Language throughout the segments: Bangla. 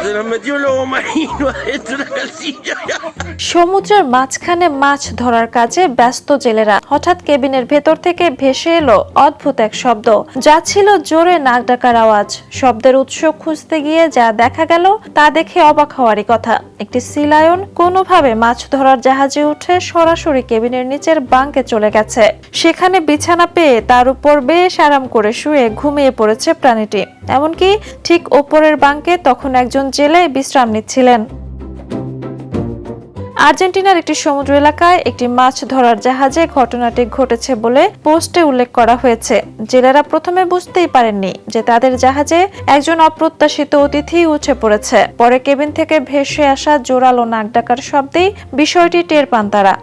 Se nos metió un lobo marino adentro de la casilla. সমুদ্রের মাঝখানে মাছ ধরার কাজে ব্যস্ত জেলেরা হঠাৎ কেবিনের ভেতর থেকে ভেসে এলো অদ্ভুত এক শব্দ, যা ছিল জোরে নাক ডাকার আওয়াজ। শব্দের উৎস খুঁজতে গিয়ে যা দেখা গেল তা দেখে অবাক হওয়ারই কথা। একটি সি লায়ন কোনোভাবে মাছ ধরার জাহাজে উঠে সরাসরি কেবিনের নিচের বাঙ্কে চলে গেছে। সেখানে বিছানা পেয়ে তার উপর বেশ আরাম করে শুয়ে ঘুমিয়ে পড়েছে প্রাণীটি। এমনকি ঠিক ওপরের বাঙ্কে তখন একজন জেলে বিশ্রাম নিচ্ছিলেন। আর্জেন্টিনার একটি সমুদ্র এলাকায় একটি মাছ ধরার জাহাজে ঘটনাটি ঘটেছে বলে পোস্টে উল্লেখ করা হয়েছে। জেলেরা প্রথমে বুঝতেই পারেননি যে তাদের জাহাজে একজন অপ্রত্যাশিত অতিথি উঠে পড়েছে। পরে কেবিন থেকে ভেসে আসা জোরালো নাক ডাকার শব্দেই বিষয়টি টের পান তারা।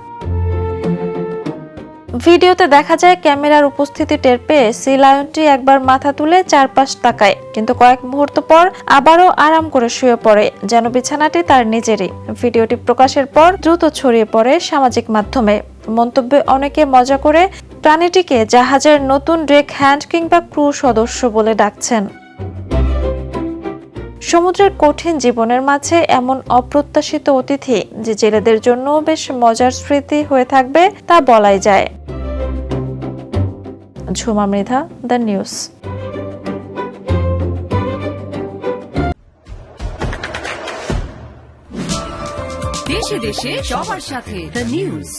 ভিডিওতে দেখা যায় ক্যামেরার উপস্থিতি টের পেয়ে সি লায়নটি একবার মাথা তুলে চারপাশ তাকায়, কিন্তু কয়েক মুহূর্ত পর আবারও আরাম করে শুয়ে পড়ে, যেন বিছানাটি তার নিজেরই। ভিডিওটি প্রকাশের পর দ্রুত ছড়িয়ে পড়ে সামাজিক মাধ্যমে। মন্তব্যে অনেকে মজা করে প্রাণীটিকে জাহাজের নতুন ডেক হ্যান্ড কিংবা ক্রু সদস্য বলে ডাকছেন। সমুদ্রের কঠিন জীবনের মাঝে এমন অপ্রত্যাশিত অতিথি যে জেলেদের জন্য বেশ মজার স্মৃতি হয়ে থাকবে তা বলাই যায়। Jhuma Mridha, the news. দেশে দেশে সবার সাথে দ্য নিউজ।